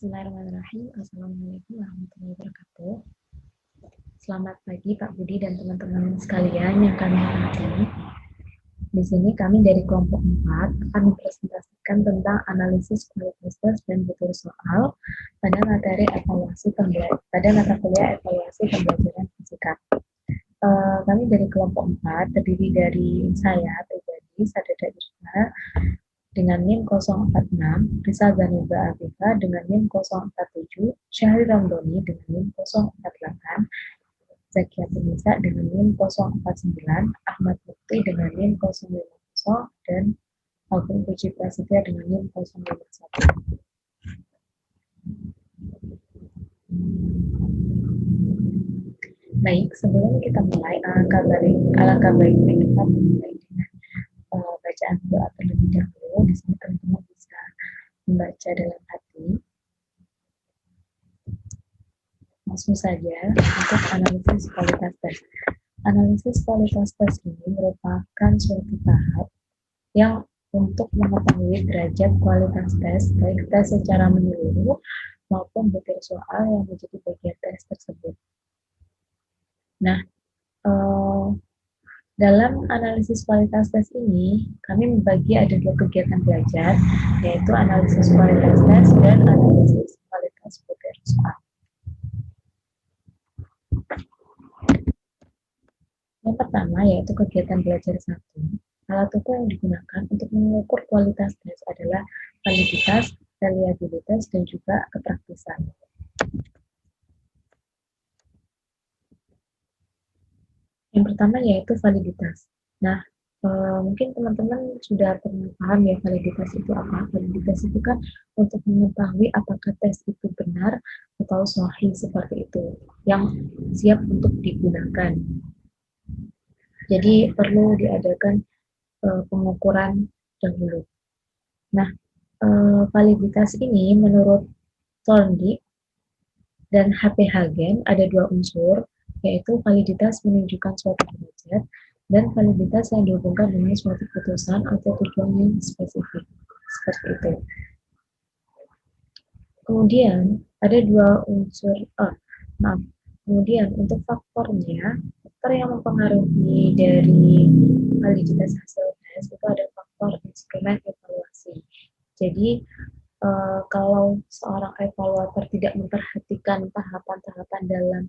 Bismillahirrahmanirrahim. Assalamualaikum warahmatullahi wabarakatuh. Selamat pagi Pak Budi dan teman-teman sekalian yang kami hormati. Di sini kami dari kelompok 4 akan mempresentasikan tentang analisis kualitas tes dan butir soal pada materi evaluasi pada mata kuliah evaluasi pembelajaran fisika. Kami dari kelompok 4 terdiri dari saya pribadi, Sadada Irma, dengan NIM 046, Rizal Zanuba Afifah dengan NIM 047, Syahri Ramdhani dengan NIM 048, Zakia Tunisa dengan NIM 049, Ahmad Mukti dengan NIM 050, dan Alvin Puji Prasetya dengan NIM 051. Baik, sebelum kita mulai, alangkah baiknya kita mulai dengan bacaan doa terlebih dahulu. Di sini teman-teman bisa membaca dalam hati. Langsung saja untuk analisis kualitas tes. Analisis kualitas tes ini merupakan suatu tahap yang untuk mengetahui derajat kualitas tes, baik tes secara menyeluruh maupun butir soal yang menjadi bagian tes tersebut. Nah, dalam analisis kualitas tes ini, kami membagi ada 2 kegiatan belajar, yaitu analisis kualitas tes dan analisis kualitas butir soal. Yang pertama yaitu kegiatan belajar 1. Alat ukur yang digunakan untuk mengukur kualitas tes adalah validitas, reliabilitas, dan juga kepraktisan. Yang pertama yaitu validitas. Nah, mungkin teman-teman sudah pernah paham ya validitas itu apa. Validitas itu kan untuk mengetahui apakah tes itu benar atau sahih seperti itu, yang siap untuk digunakan. Jadi perlu diadakan pengukuran dahulu. Nah, validitas ini menurut Thorndike dan H.P. Hagen ada 2 unsur, yaitu validitas menunjukkan suatu derajat dan validitas yang dihubungkan dengan suatu putusan atau tujuan yang spesifik. Seperti itu. Kemudian ada 2 unsur, kemudian untuk faktornya, faktor yang mempengaruhi dari validitas hasil tes itu ada faktor instrumen evaluasi. Jadi kalau seorang evaluator tidak memperhatikan tahapan-tahapan dalam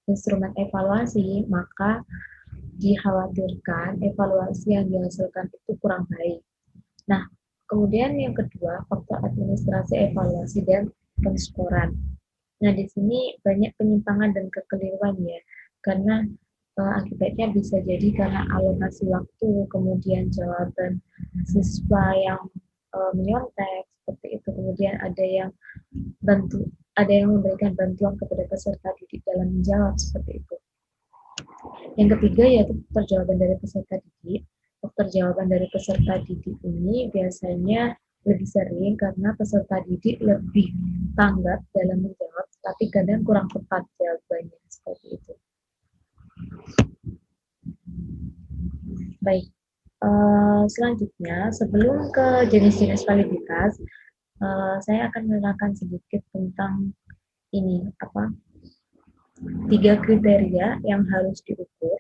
instrumen evaluasi, maka dikhawatirkan evaluasi yang dihasilkan itu kurang baik. Nah, kemudian yang kedua, faktor administrasi evaluasi dan penskoran. Nah, di sini banyak penyimpangan dan kekeliruan ya, karena akibatnya bisa jadi karena alokasi waktu, kemudian jawaban siswa yang menyontek seperti itu, kemudian ada yang memberikan bantuan kepada peserta didik dalam menjawab seperti itu. Yang ketiga yaitu faktor jawaban dari peserta didik. Faktor jawaban dari peserta didik ini biasanya lebih sering karena peserta didik lebih tanggap dalam menjawab, tapi kadang kurang tepat jawabannya seperti itu. Baik, selanjutnya sebelum ke jenis-jenis validitas, saya akan menerangkan sedikit tentang ini 3 kriteria yang harus diukur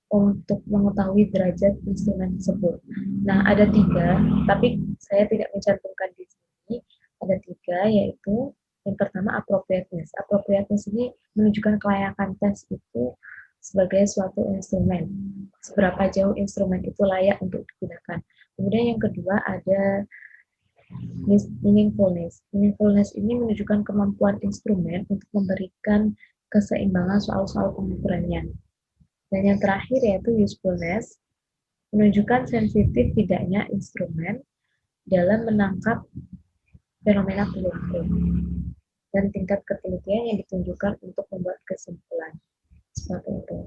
untuk mengetahui derajat instrumen tersebut. Nah, ada 3, tapi saya tidak mencantumkan di sini. Ada 3, yaitu yang pertama appropriateness. Appropriateness ini menunjukkan kelayakan tes itu sebagai suatu instrumen. Seberapa jauh instrumen itu layak untuk digunakan. Kemudian yang kedua ada meaningfulness. Meaningfulness ini menunjukkan kemampuan instrumen untuk memberikan keseimbangan soal-soal pengukurannya. Dan yang terakhir yaitu usefulness, menunjukkan sensitif tidaknya instrumen dalam menangkap fenomena perilaku dan tingkat ketelitian yang ditunjukkan untuk membuat kesimpulan. Seperti itu.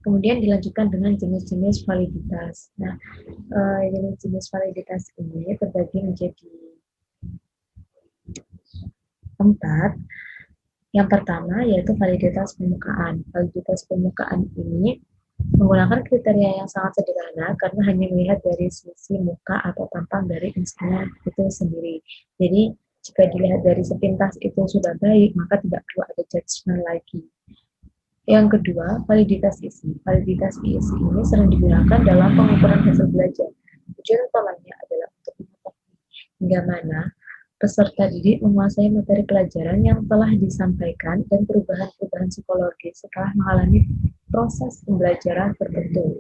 Kemudian dilanjutkan dengan jenis-jenis validitas. Nah, jenis-jenis validitas ini terbagi menjadi 4. Yang pertama yaitu validitas permukaan. Validitas permukaan ini menggunakan kriteria yang sangat sederhana karena hanya melihat dari sisi muka atau tampang dari instrumen itu sendiri. Jadi Jika dilihat dari sepintas itu sudah baik, maka tidak perlu ada judgement lagi. Yang kedua, validitas isi. Validitas isi ini sering digunakan dalam pengukuran hasil belajar. Tujuan utamanya adalah untuk mengetahui hingga mana peserta didik menguasai materi pelajaran yang telah disampaikan dan perubahan-perubahan psikologis setelah mengalami proses pembelajaran tertentu.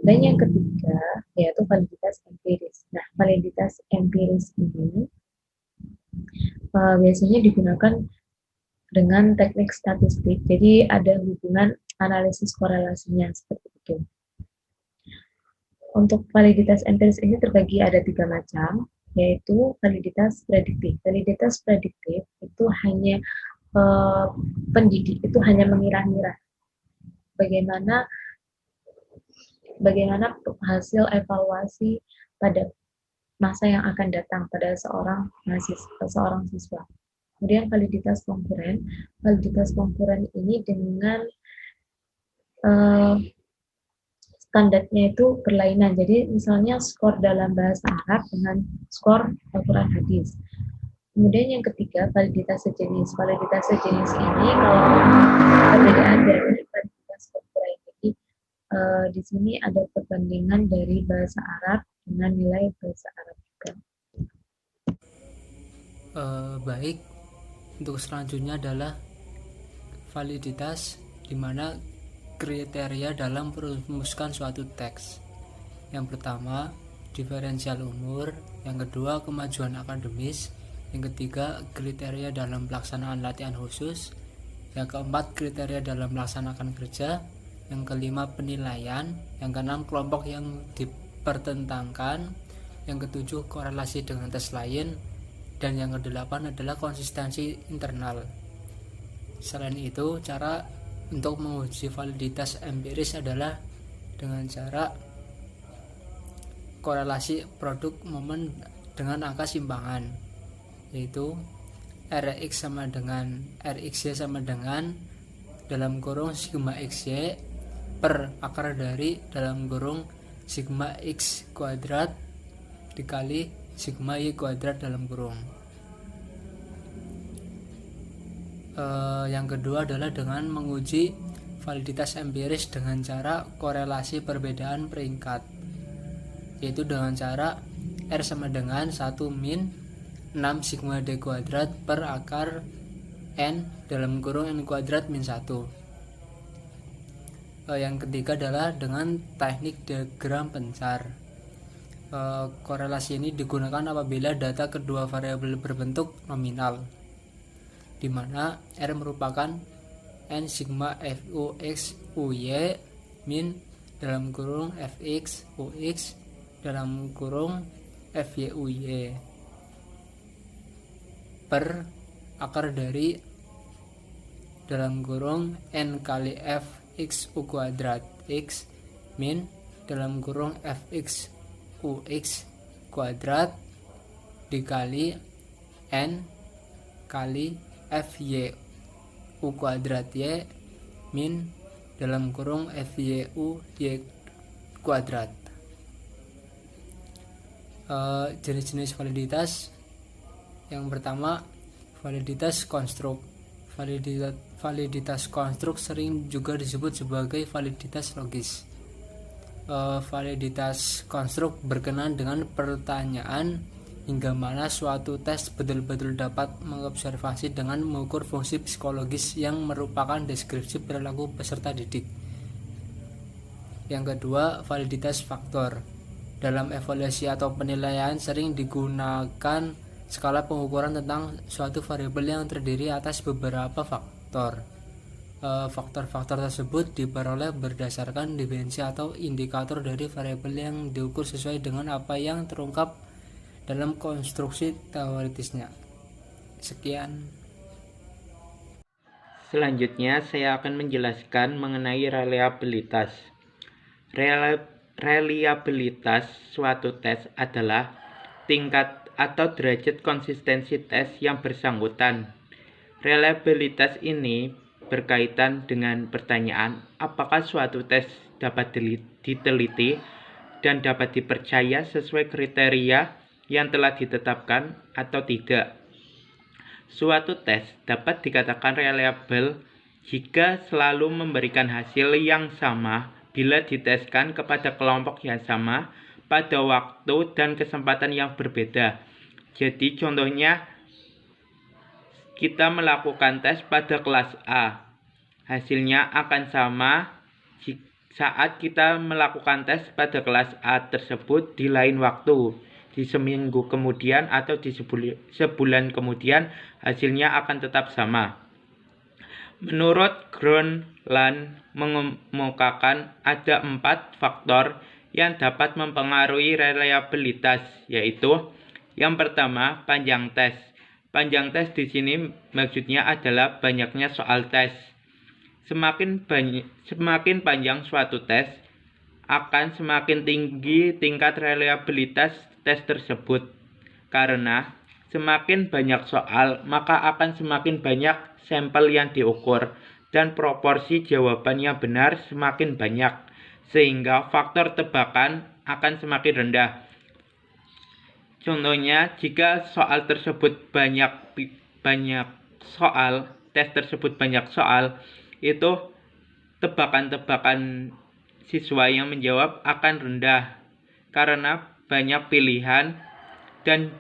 Dan yang ketiga, yaitu validitas empiris. Nah, validitas empiris ini biasanya digunakan dengan teknik statistik. Jadi ada hubungan analisis korelasinya seperti itu. Untuk validitas empiris ini terbagi ada 3 macam, yaitu validitas prediktif. Validitas prediktif itu hanya pendidik itu hanya mengira-ngira bagaimana hasil evaluasi pada masa yang akan datang pada seorang siswa. Kemudian validitas konkuren ini dengan standarnya itu berlainan. Jadi misalnya skor dalam bahasa Arab dengan skor Al-Quran hadis. Kemudian yang ketiga, validitas sejenis. Validitas sejenis ini kalau perbedaan dari validitas konkuren. Jadi di sini ada perbandingan dari bahasa Arab dengan nilai bahasa Arab juga. Baik, untuk selanjutnya adalah validitas, di mana kriteria dalam merumuskan suatu teks. Yang pertama, diferensial umur. Yang kedua, kemajuan akademis. Yang ketiga, kriteria dalam pelaksanaan latihan khusus. Yang keempat, kriteria dalam melaksanakan kerja. Yang kelima, penilaian. Yang keenam, kelompok yang dipertentangkan. Yang ketujuh, korelasi dengan tes lain. Dan yang kedelapan adalah konsistensi internal. Selain itu, cara untuk menguji validitas empiris adalah dengan cara korelasi produk momen dengan angka simpangan, yaitu Rx sama dengan Rxy sama dengan dalam kurung sigma xy per akar dari dalam kurung sigma x kuadrat dikali sigma y kuadrat dalam kurung. Yang kedua adalah dengan menguji validitas empiris dengan cara korelasi perbedaan peringkat, yaitu dengan cara R sama dengan 1 min 6 sigma d kuadrat per akar n dalam kurung n kuadrat min 1. Yang ketiga adalah dengan teknik diagram pencar. Korelasi ini digunakan apabila data kedua variabel berbentuk nominal, di mana R merupakan N sigma Fux Uy min dalam kurung Fx Ux dalam kurung Fy Uy per akar dari dalam kurung N kali Fx U kuadrat X min dalam kurung Fx Ux kuadrat dikali N kali Fy U kuadrat Y min dalam kurung Fy U Y kuadrat. Jenis-jenis validitas. Yang pertama, validitas konstruk. Validitas konstruk sering juga disebut sebagai validitas logis. Validitas konstruk berkenaan dengan pertanyaan hingga mana suatu tes betul-betul dapat mengobservasi dengan mengukur fungsi psikologis yang merupakan deskripsi perilaku peserta didik. Yang kedua, validitas faktor. Dalam evaluasi atau penilaian sering digunakan skala pengukuran tentang suatu variabel yang terdiri atas beberapa faktor. Faktor-faktor tersebut diperoleh berdasarkan dimensi atau indikator dari variabel yang diukur sesuai dengan apa yang terungkap dalam konstruksi teoritisnya. Sekian. Selanjutnya saya akan menjelaskan mengenai reliabilitas. Reliabilitas suatu tes adalah tingkat atau derajat konsistensi tes yang bersangkutan. Reliabilitas ini berkaitan dengan pertanyaan apakah suatu tes dapat diteliti dan dapat dipercaya sesuai kriteria yang telah ditetapkan atau tidak. Suatu tes dapat dikatakan reliable jika selalu memberikan hasil yang sama bila diteskan kepada kelompok yang sama pada waktu dan kesempatan yang berbeda. Jadi contohnya kita melakukan tes pada kelas A. Hasilnya akan sama saat kita melakukan tes pada kelas A tersebut di lain waktu. Di seminggu kemudian atau di sebulan kemudian hasilnya akan tetap sama. Menurut Groenland mengemukakan ada 4 faktor yang dapat mempengaruhi reliabilitas, yaitu yang pertama, panjang tes. Panjang tes di sini maksudnya adalah banyaknya soal tes. Semakin panjang suatu tes, akan semakin tinggi tingkat reliabilitas tes tersebut. Karena semakin banyak soal, maka akan semakin banyak sampel yang diukur, dan proporsi jawaban yang benar semakin banyak, sehingga faktor tebakan akan semakin rendah. Contohnya, jika soal tersebut banyak soal, tes tersebut banyak soal, itu tebakan-tebakan siswa yang menjawab akan rendah karena banyak pilihan dan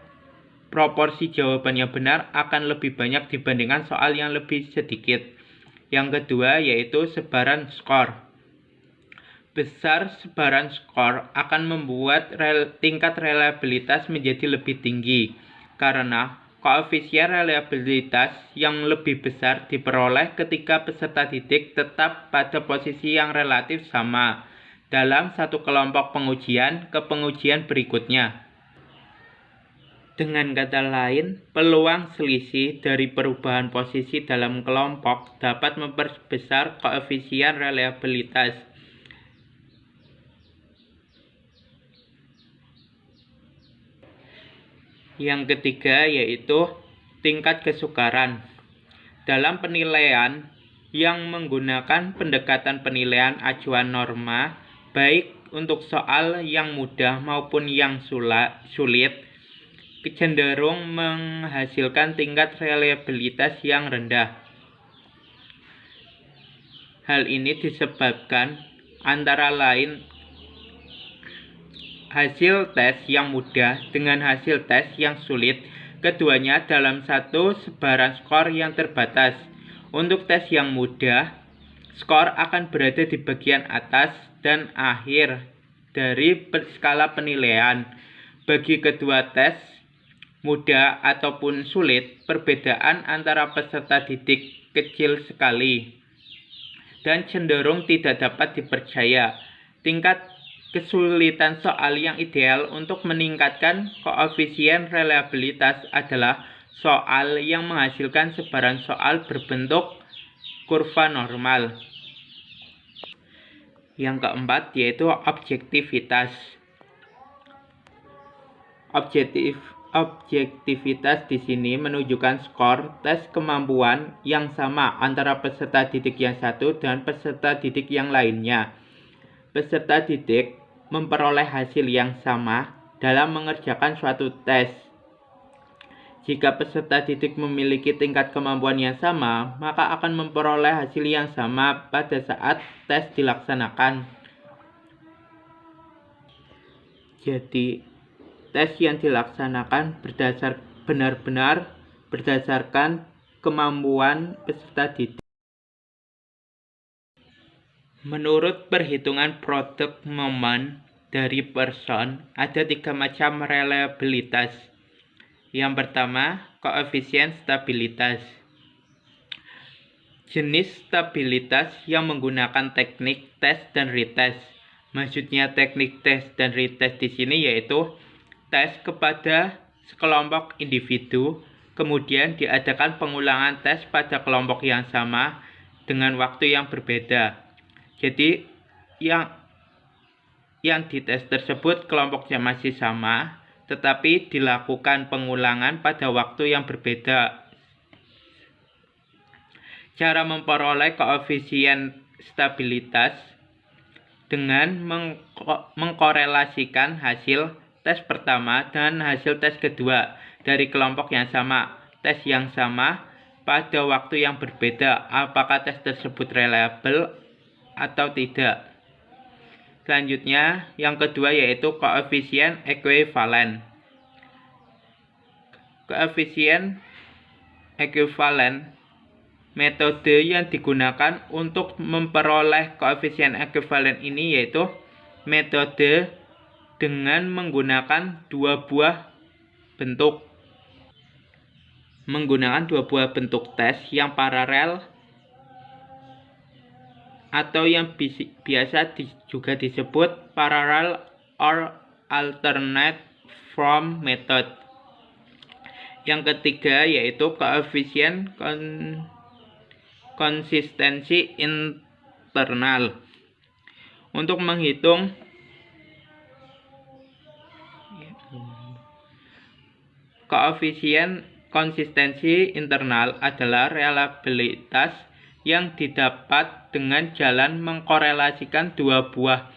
proporsi jawaban yang benar akan lebih banyak dibandingkan soal yang lebih sedikit. Yang kedua yaitu sebaran skor. Besar sebaran skor akan membuat tingkat reliabilitas menjadi lebih tinggi karena koefisien reliabilitas yang lebih besar diperoleh ketika peserta didik tetap pada posisi yang relatif sama dalam satu kelompok pengujian ke pengujian berikutnya. Dengan kata lain, peluang selisih dari perubahan posisi dalam kelompok dapat memperbesar koefisien reliabilitas. Yang ketiga yaitu tingkat kesukaran. Dalam penilaian yang menggunakan pendekatan penilaian acuan norma, baik untuk soal yang mudah maupun yang sulit, cenderung menghasilkan tingkat reliabilitas yang rendah. Hal ini disebabkan antara lain hasil tes yang mudah dengan hasil tes yang sulit, keduanya dalam satu sebaran skor yang terbatas. Untuk tes yang mudah, skor akan berada di bagian atas dan akhir dari skala penilaian. Bagi kedua tes, mudah ataupun sulit, perbedaan antara peserta didik kecil sekali dan cenderung tidak dapat dipercaya. Tingkat kesulitan soal yang ideal untuk meningkatkan koefisien reliabilitas adalah soal yang menghasilkan sebaran soal berbentuk kurva normal. Yang keempat yaitu objektivitas. Objektivitas di sini menunjukkan skor tes kemampuan yang sama antara peserta didik yang satu dan peserta didik yang lainnya. Peserta didik memperoleh hasil yang sama dalam mengerjakan suatu tes. Jika peserta didik memiliki tingkat kemampuan yang sama, maka akan memperoleh hasil yang sama pada saat tes dilaksanakan. Jadi, tes yang dilaksanakan benar-benar berdasarkan kemampuan peserta didik. Menurut perhitungan produk momen dari Pearson, ada 3 macam reliabilitas. Yang pertama, koefisien stabilitas. Jenis stabilitas yang menggunakan teknik tes dan retest. Maksudnya teknik tes dan retest di sini yaitu tes kepada sekelompok individu, kemudian diadakan pengulangan tes pada kelompok yang sama dengan waktu yang berbeda. Jadi yang dites tersebut kelompoknya masih sama, tetapi dilakukan pengulangan pada waktu yang berbeda. Cara memperoleh koefisien stabilitas dengan mengkorelasikan hasil tes pertama dan hasil tes kedua dari kelompok yang sama, tes yang sama pada waktu yang berbeda, apakah tes tersebut reliable atau tidak. Selanjutnya, yang kedua yaitu koefisien ekuivalen. Koefisien ekuivalen metode yang digunakan untuk memperoleh koefisien ekuivalen ini yaitu metode dengan menggunakan dua buah bentuk tes yang paralel atau yang biasa juga disebut parallel or alternate form method. Yang ketiga yaitu koefisien konsistensi internal. Untuk menghitung koefisien konsistensi internal adalah reliabilitas yang didapat dengan jalan mengkorelasikan dua buah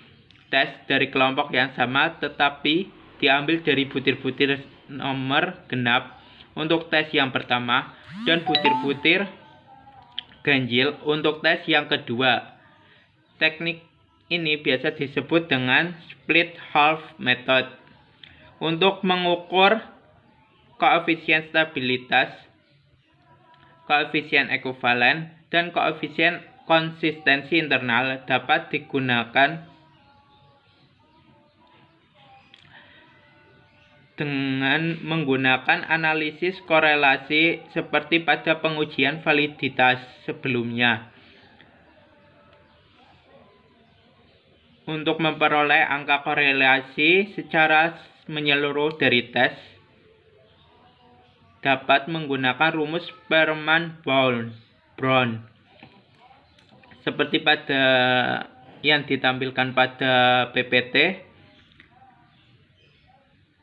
tes dari kelompok yang sama tetapi diambil dari butir-butir nomor genap untuk tes yang pertama dan butir-butir ganjil untuk tes yang kedua. Teknik ini biasa disebut dengan split half method. Untuk mengukur koefisien stabilitas, koefisien ekuivalen, dan koefisien konsistensi internal dapat digunakan dengan menggunakan analisis korelasi seperti pada pengujian validitas sebelumnya. Untuk memperoleh angka korelasi secara menyeluruh dari tes, dapat menggunakan rumus Sperman-Brown. Seperti pada yang ditampilkan pada PPT,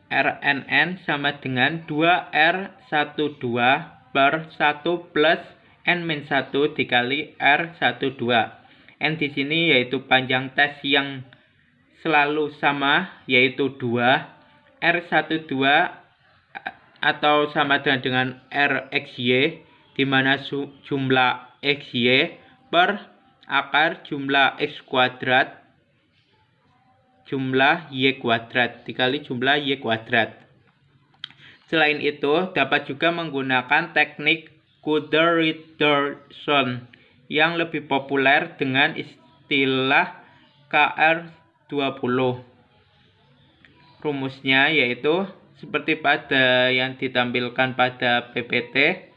RNN sama dengan 2R12 per 1 plus N-1 dikali R12. N di sini yaitu panjang tes yang selalu sama yaitu 2. R12 atau sama dengan RXY di mana jumlah XY per akar jumlah X kuadrat jumlah Y kuadrat dikali jumlah Y kuadrat. Selain itu, dapat juga menggunakan teknik Coulter-Richardson yang lebih populer dengan istilah KR20. Rumusnya yaitu seperti pada yang ditampilkan pada PPT.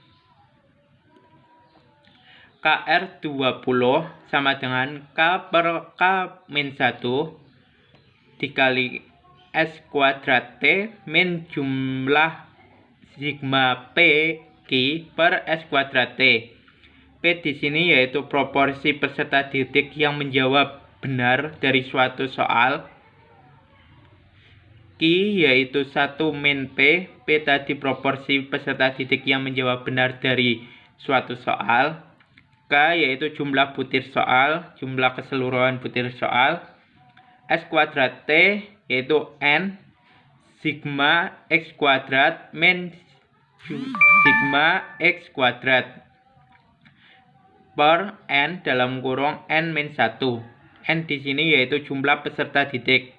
KR20 sama dengan K per K-1 dikali S kuadrat T min jumlah sigma P Q per S kuadrat T. P di sini yaitu proporsi peserta didik yang menjawab benar dari suatu soal. Q yaitu 1 min P. P tadi proporsi peserta didik yang menjawab benar dari suatu soal. K yaitu jumlah butir soal, jumlah keseluruhan butir soal. S kuadrat T yaitu N sigma X kuadrat min sigma X kuadrat per N dalam kurung N min 1. N di sini yaitu jumlah peserta didik.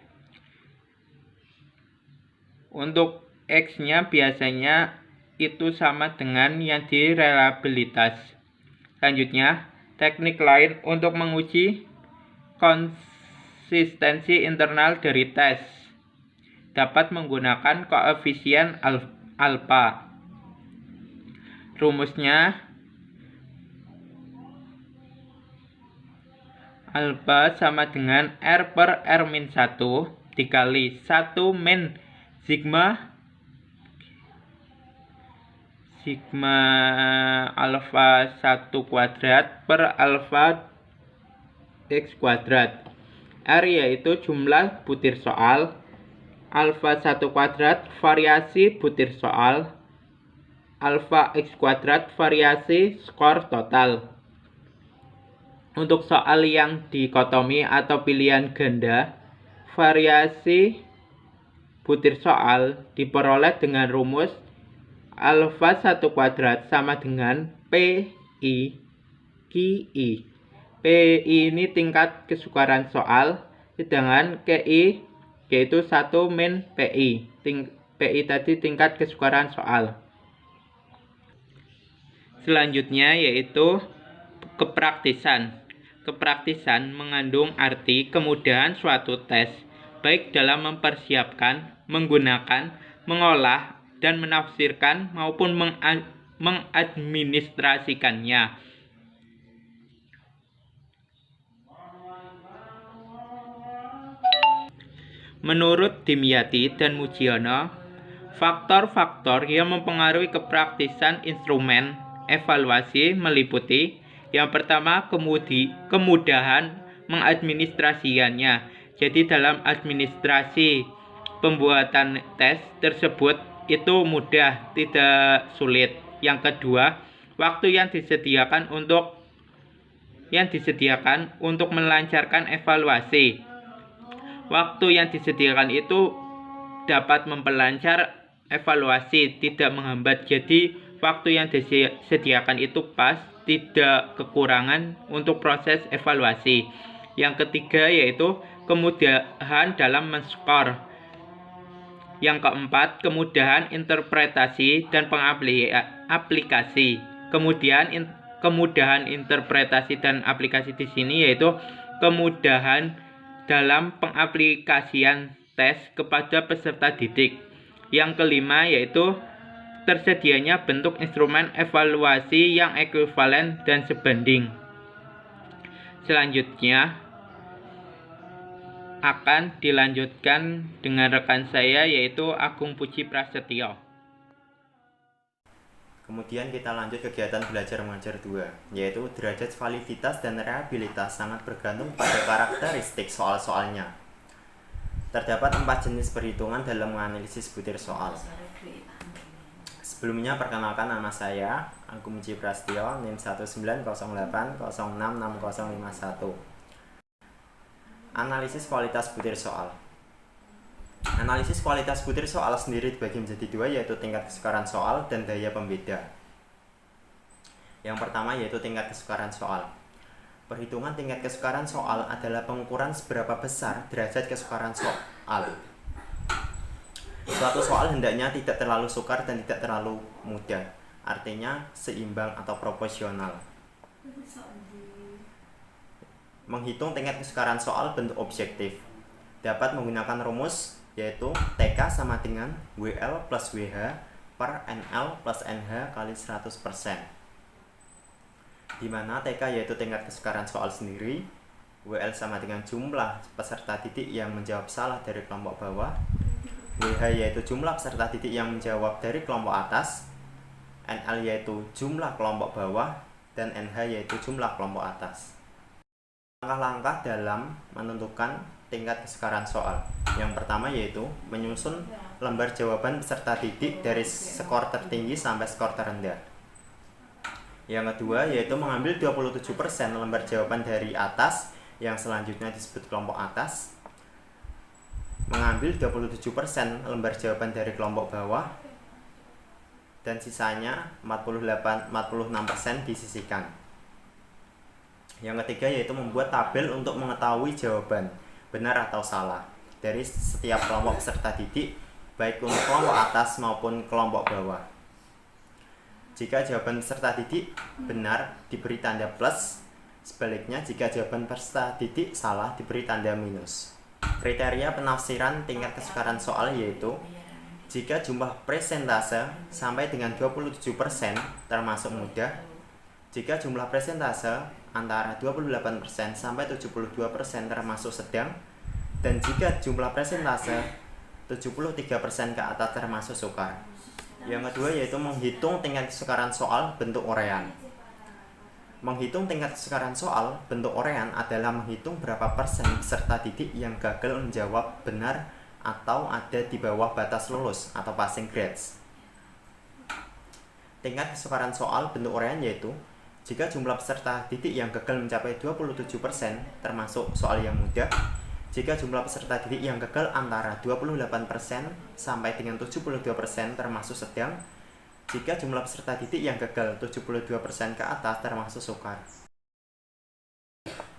Untuk X-nya biasanya itu sama dengan yang di reliabilitas. Selanjutnya, teknik lain untuk menguji konsistensi internal dari tes dapat menggunakan koefisien alfa. Rumusnya alfa sama dengan R per R-1 dikali 1 min sigma alfa 1 kuadrat per alfa X kuadrat. R yaitu jumlah butir soal, alfa 1 kuadrat variasi butir soal, alfa X kuadrat variasi skor total. Untuk soal yang dikotomi atau pilihan ganda, variasi butir soal diperoleh dengan rumus alfa 1 kuadrat sama dengan PI QI. PI ini tingkat kesukaran soal, sedangkan QI yaitu 1 min PI. PI tadi tingkat kesukaran soal. Selanjutnya yaitu kepraktisan. Kepraktisan mengandung arti kemudahan suatu tes, baik dalam mempersiapkan, menggunakan, mengolah, dan menafsirkan maupun mengadministrasikannya. Menurut Dimyati dan Mujiono, faktor-faktor yang mempengaruhi kepraktisan instrumen evaluasi meliputi yang pertama kemudahan mengadministrasikannya. Jadi dalam administrasi pembuatan tes tersebut itu mudah, tidak sulit. Yang kedua, waktu yang disediakan untuk melancarkan evaluasi. Waktu yang disediakan itu dapat memperlancar evaluasi, tidak menghambat. Jadi waktu yang disediakan itu pas, tidak kekurangan untuk proses evaluasi. Yang ketiga yaitu kemudahan dalam men-skor. Yang keempat, kemudahan interpretasi dan pengaplikasi. Kemudahan interpretasi dan aplikasi di sini yaitu kemudahan dalam pengaplikasian tes kepada peserta didik. Yang kelima yaitu tersedianya bentuk instrumen evaluasi yang ekuivalen dan sebanding. Selanjutnya akan dilanjutkan dengan rekan saya yaitu Agung Puji Prasetyo. Kemudian kita lanjut kegiatan belajar mengajar 2, yaitu derajat validitas dan reliabilitas sangat bergantung pada karakteristik soal-soalnya. Terdapat 4 jenis perhitungan dalam menganalisis butir soal. Sebelumnya perkenalkan nama saya Agung Puji Prasetyo, NIM 19080666051. Analisis kualitas butir soal. Analisis kualitas butir soal sendiri dibagi menjadi 2, yaitu tingkat kesukaran soal dan daya pembeda. Yang pertama yaitu tingkat kesukaran soal. Perhitungan tingkat kesukaran soal adalah pengukuran seberapa besar derajat kesukaran soal. Suatu soal hendaknya tidak terlalu sukar dan tidak terlalu mudah, artinya seimbang atau proporsional. Menghitung tingkat kesukaran soal bentuk objektif dapat menggunakan rumus yaitu TK sama dengan WL plus WH per NL plus NH kali 100%, di mana TK yaitu tingkat kesukaran soal sendiri, WL sama dengan jumlah peserta didik yang menjawab salah dari kelompok bawah, WH yaitu jumlah peserta didik yang menjawab dari kelompok atas, NL yaitu jumlah kelompok bawah, dan NH yaitu jumlah kelompok atas. Langkah-langkah dalam menentukan tingkat kesukaran soal. Yang pertama yaitu menyusun lembar jawaban peserta didik dari skor tertinggi sampai skor terendah. Yang kedua yaitu mengambil 27% lembar jawaban dari atas, yang selanjutnya disebut kelompok atas, mengambil 27% lembar jawaban dari kelompok bawah, dan sisanya 46% disisihkan. Yang ketiga yaitu membuat tabel untuk mengetahui jawaban benar atau salah dari setiap kelompok peserta didik, baik untuk kelompok atas maupun kelompok bawah. Jika jawaban peserta didik benar diberi tanda plus, sebaliknya jika jawaban peserta didik salah diberi tanda minus. Kriteria penafsiran tingkat kesukaran soal yaitu jika jumlah presentase sampai dengan 27% termasuk mudah, jika jumlah presentase antara 28% sampai 72% termasuk sedang, dan jika jumlah presentase 73% ke atas termasuk sukar. Yang kedua yaitu menghitung tingkat kesukaran soal bentuk uraian. Menghitung tingkat kesukaran soal bentuk uraian adalah menghitung berapa persen peserta didik yang gagal menjawab benar atau ada di bawah batas lulus atau passing grades. Tingkat kesukaran soal bentuk uraian yaitu jika jumlah peserta didik yang gagal mencapai 27% termasuk soal yang mudah, jika jumlah peserta didik yang gagal antara 28% sampai dengan 72% termasuk sedang, jika jumlah peserta didik yang gagal 72% ke atas termasuk sukar.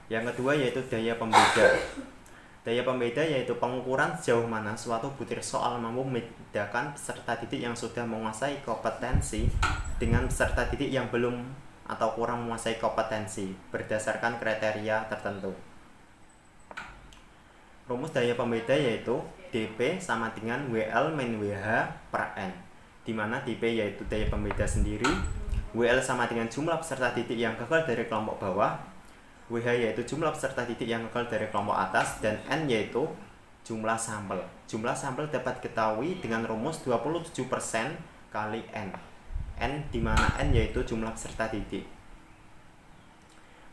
Yang kedua yaitu daya pembeda. Daya pembeda yaitu pengukuran sejauh mana suatu butir soal mampu membedakan peserta didik yang sudah menguasai kompetensi dengan peserta didik yang belum atau kurang menguasai kompetensi berdasarkan kriteria tertentu. Rumus daya pembeda yaitu dP sama dengan WL min WH per N, di mana dP yaitu daya pembeda sendiri, WL sama dengan jumlah peserta didik yang gagal dari kelompok bawah, WH yaitu jumlah peserta didik yang gagal dari kelompok atas, dan N yaitu jumlah sampel. Jumlah sampel dapat diketahui dengan rumus 27% kali N. N di mana N yaitu jumlah peserta didik.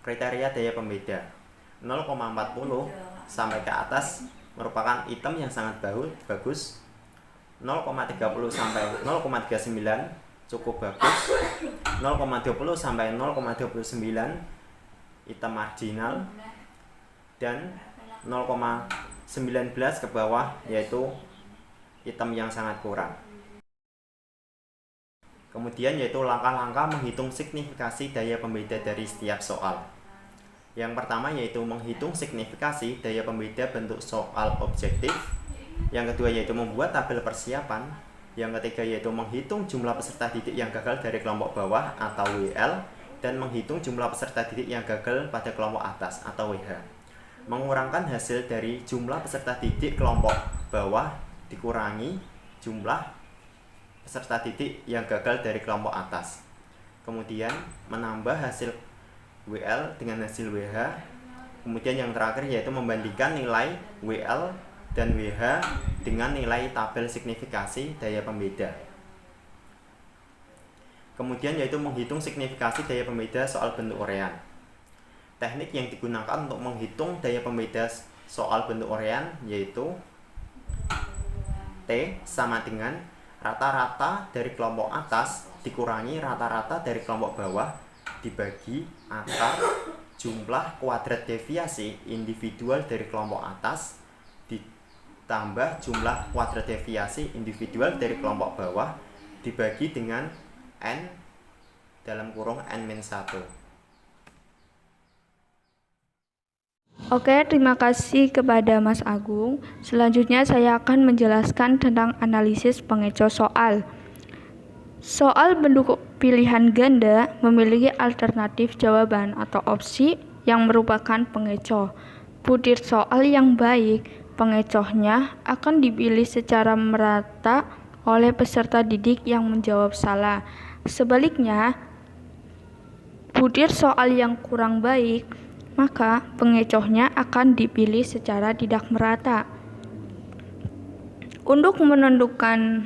Kriteria daya pembeda 0,40 sampai ke atas merupakan item yang sangat bagus, 0,30 sampai 0,39 cukup bagus, 0,20 sampai 0,29 item marginal, dan 0,19 ke bawah yaitu item yang sangat kurang. Kemudian yaitu langkah-langkah menghitung signifikasi daya pembeda dari setiap soal. Yang pertama yaitu menghitung signifikasi daya pembeda bentuk soal objektif. Yang kedua yaitu membuat tabel persiapan. Yang ketiga yaitu menghitung jumlah peserta didik yang gagal dari kelompok bawah atau WL, dan menghitung jumlah peserta didik yang gagal pada kelompok atas atau WH. Mengurangkan hasil dari jumlah peserta didik kelompok bawah dikurangi jumlah peserta didik yang gagal dari kelompok atas. Kemudian menambah hasil WL dengan hasil WH. Kemudian yang terakhir yaitu membandingkan nilai WL dan WH dengan nilai tabel signifikasi daya pembeda. Kemudian yaitu menghitung signifikasi daya pembeda soal bentuk urean. Teknik yang digunakan untuk menghitung daya pembeda soal bentuk urean yaitu T sama dengan rata-rata dari kelompok atas dikurangi rata-rata dari kelompok bawah dibagi akar jumlah kuadrat deviasi individual dari kelompok atas ditambah jumlah kuadrat deviasi individual dari kelompok bawah dibagi dengan N dalam kurung N-1. Oke, terima kasih kepada Mas Agung. Selanjutnya saya akan menjelaskan tentang analisis pengecoh soal. Soal bentuk pilihan ganda memiliki alternatif jawaban atau opsi yang merupakan pengecoh. Butir soal yang baik, pengecohnya akan dipilih secara merata oleh peserta didik yang menjawab salah. Sebaliknya, butir soal yang kurang baik, maka pengecohnya akan dipilih secara tidak merata. Untuk menentukan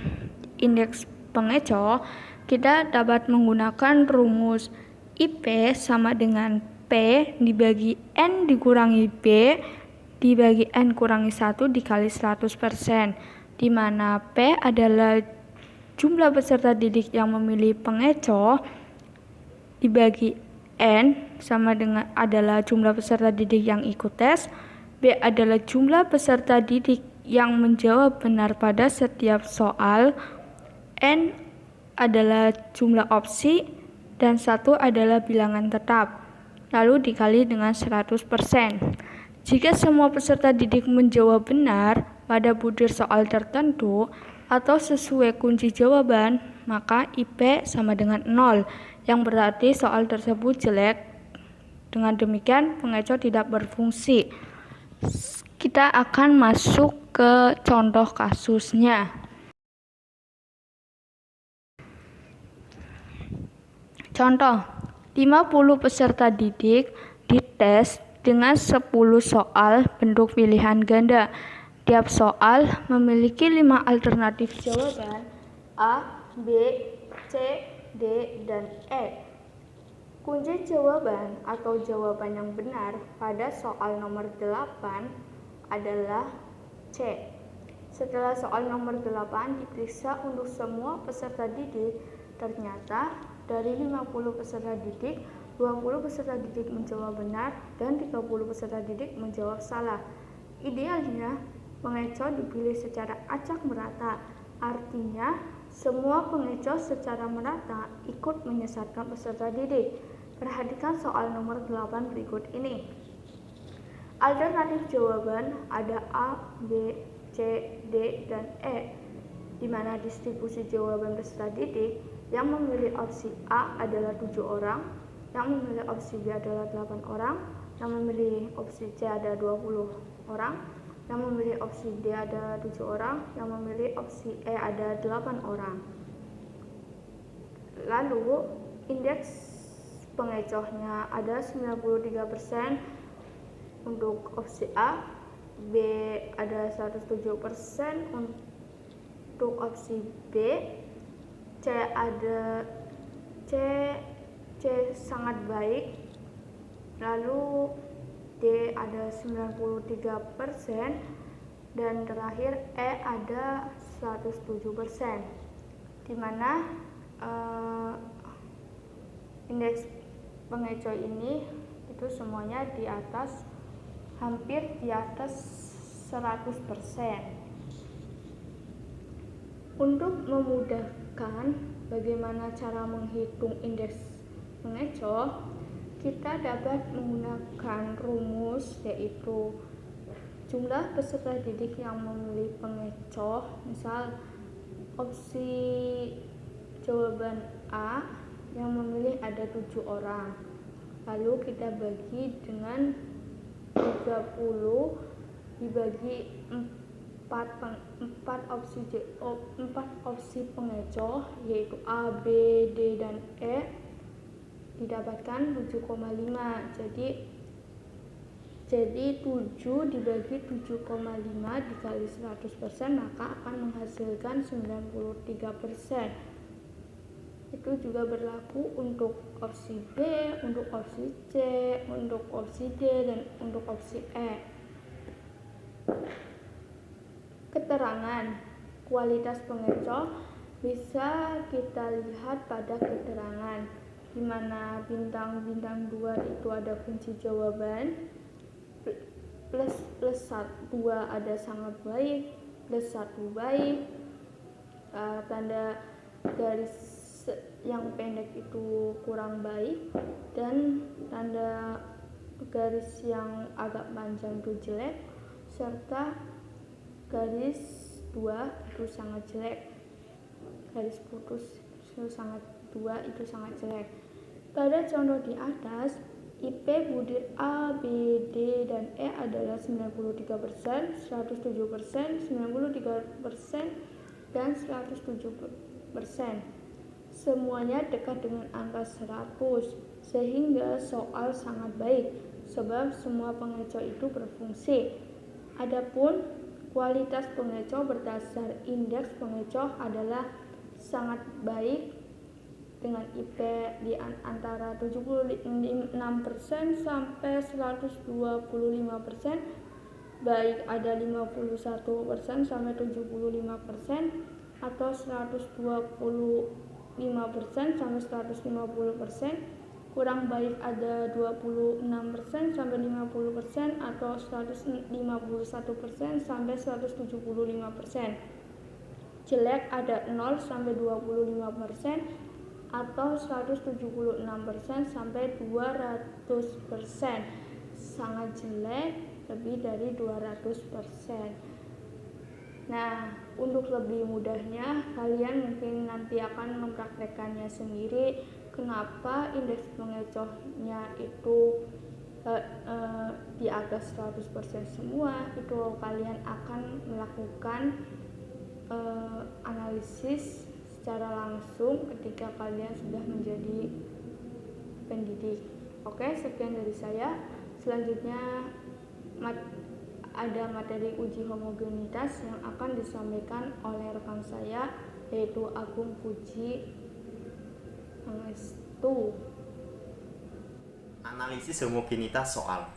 indeks pengecoh, kita dapat menggunakan rumus IP sama dengan P dibagi N dikurangi B dibagi N kurangi 1 dikali 100%, di mana P adalah jumlah peserta didik yang memilih pengecoh dibagi N sama dengan adalah jumlah peserta didik yang ikut tes, B adalah jumlah peserta didik yang menjawab benar pada setiap soal, N adalah jumlah opsi, dan 1 adalah bilangan tetap, lalu dikali dengan 100%. Jika semua peserta didik menjawab benar pada butir soal tertentu atau sesuai kunci jawaban, maka IP sama dengan 0, yang berarti soal tersebut jelek. Dengan demikian, pengecoh tidak berfungsi. Kita akan masuk ke contoh kasusnya. Contoh, 50 peserta didik dites dengan 10 soal bentuk pilihan ganda. Tiap soal memiliki 5 alternatif jawaban A, B, C, D, dan E. Kunci jawaban atau jawaban yang benar pada soal nomor 8 adalah C. Setelah soal nomor 8 diperiksa untuk semua peserta didik, ternyata dari 50 peserta didik, 20 peserta didik menjawab benar dan 30 peserta didik menjawab salah. Idealnya, pengecoh dipilih secara acak merata. Artinya, semua pengecoh secara merata ikut menyesatkan peserta didik. Perhatikan soal nomor 8 berikut ini. Alternatif jawaban ada A, B, C, D, dan E, di mana distribusi jawaban peserta didik yang memilih opsi A adalah 7 orang, yang memilih opsi B adalah 8 orang, yang memilih opsi C ada 20 orang, yang memilih opsi D ada 7 orang, yang memilih opsi E ada 8 orang. Lalu, indeks pengecohnya ada 93% untuk opsi A, B ada 107% untuk opsi B, C sangat baik, lalu D ada 93%, dan terakhir E ada 107%, di mana indeks pengecoh ini itu semuanya di atas, hampir di atas 100%. Untuk memudahkan bagaimana cara menghitung indeks pengecoh, kita dapat menggunakan rumus, yaitu jumlah peserta didik yang memilih pengecoh. Misal opsi jawaban A yang memilih ada 7 orang, lalu kita bagi dengan 30 dibagi 4 opsi pengecoh, yaitu A, B, D, dan E, didapatkan 7,5. Jadi 7 dibagi 7,5 dikali 100%, maka akan menghasilkan 93%. Itu juga berlaku untuk opsi B, untuk opsi C, untuk opsi D, dan untuk opsi E. Keterangan kualitas pengecoh bisa kita lihat pada keterangan, di mana bintang 2 itu ada kunci jawaban, plus 2 ada sangat baik, plus 1 baik, tanda garis yang pendek itu kurang baik, dan tanda garis yang agak panjang itu jelek, serta garis 2 itu sangat jelek, garis putus itu sangat 2 itu sangat jelek. Pada contoh di atas, IP butir A, B, D, dan E adalah 93%, 107%, 93%, dan 107%. Semuanya dekat dengan angka 100, sehingga soal sangat baik, sebab semua pengecoh itu berfungsi. Adapun kualitas pengecoh berdasar indeks pengecoh adalah sangat baik, dengan IP di antara 76% sampai 125%, baik ada 51% sampai 75%, atau 125% sampai 150%, kurang baik ada 26% sampai 50%, atau 151% sampai 175%. Jelek ada 0 sampai 25%, atau 176% sampai 200%. Sangat jelek lebih dari 200%. Nah, untuk lebih mudahnya kalian mungkin nanti akan mempraktekannya sendiri. Kenapa indeks pengecohnya itu di atas 100% semua? Itu kalian akan melakukan analisis secara langsung ketika kalian sudah menjadi pendidik. Oke, sekian dari saya. Selanjutnya ada materi uji homogenitas yang akan disampaikan oleh rekan saya, yaitu Agung Puji Pangestu. Analisis homogenitas soal.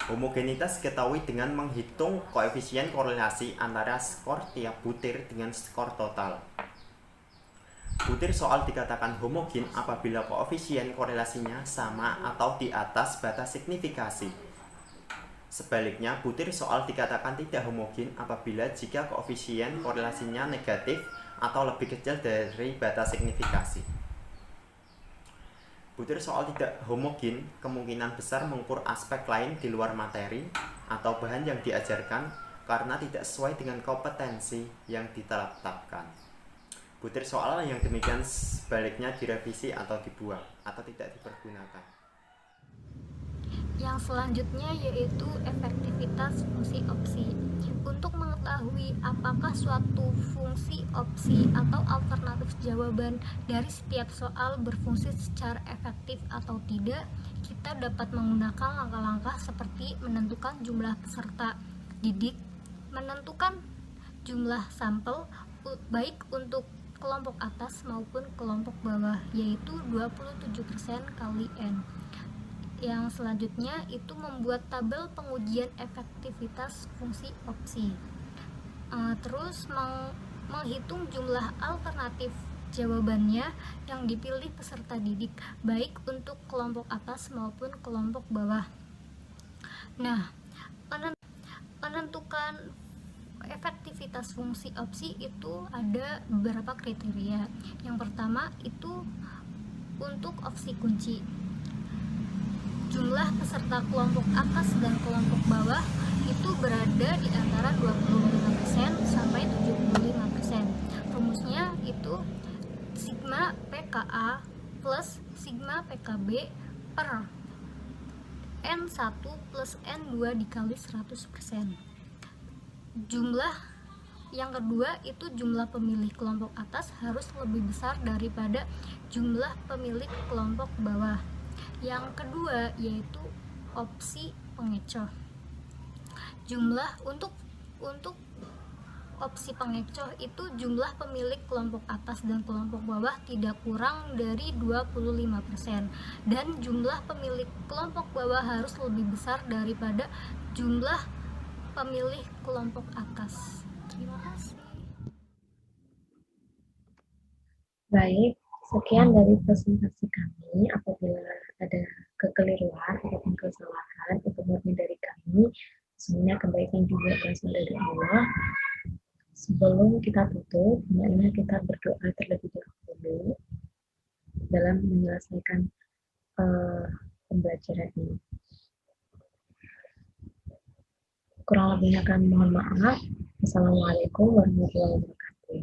Homogenitas diketahui dengan menghitung koefisien korelasi antara skor tiap butir dengan skor total. Butir soal dikatakan homogen apabila koefisien korelasinya sama atau di atas batas signifikasi. Sebaliknya, butir soal dikatakan tidak homogen apabila jika koefisien korelasinya negatif atau lebih kecil dari batas signifikasi. Butir soal tidak homogen kemungkinan besar mengukur aspek lain di luar materi atau bahan yang diajarkan karena tidak sesuai dengan kompetensi yang ditetapkan. Butir soal yang demikian sebaliknya direvisi atau dibuang atau tidak dipergunakan. Yang selanjutnya yaitu efektivitas fungsi opsi. Untuk mengetahui apakah suatu fungsi opsi atau alternatif jawaban dari setiap soal berfungsi secara efektif atau tidak, kita dapat menggunakan langkah-langkah seperti menentukan jumlah peserta didik, menentukan jumlah sampel baik untuk kelompok atas maupun kelompok bawah, yaitu 27% kali N. Yang selanjutnya itu membuat tabel pengujian efektivitas fungsi opsi. Terus menghitung jumlah alternatif jawabannya yang dipilih peserta didik, baik untuk kelompok atas maupun kelompok bawah. Nah, menentukan efektivitas fungsi opsi itu ada beberapa kriteria. Yang pertama itu untuk opsi kunci. Jumlah peserta kelompok atas dan kelompok bawah itu berada di antara 25% sampai 75%. Rumusnya itu sigma PKA plus sigma PKB per N1 plus N2 dikali 100%. Jumlah yang kedua itu jumlah pemilih kelompok atas harus lebih besar daripada jumlah pemilih kelompok bawah. Yang kedua yaitu opsi pengecoh. Jumlah untuk opsi pengecoh itu jumlah pemilih kelompok atas dan kelompok bawah tidak kurang dari 25% dan jumlah pemilih kelompok bawah harus lebih besar daripada jumlah pemilih kelompok atas. Terima kasih. Baik, sekian dari presentasi kami. Apabila ada kekeliruan ataupun kesalahan, itu murni dari kami. Semuanya kebaikan juga berasal dari Allah. Sebelum kita tutup, hendaknya kita berdoa terlebih dahulu dalam menyelesaikan pembelajaran ini. Kurang lebihnya kami mohon maaf. Wassalamualaikum warahmatullahi wabarakatuh.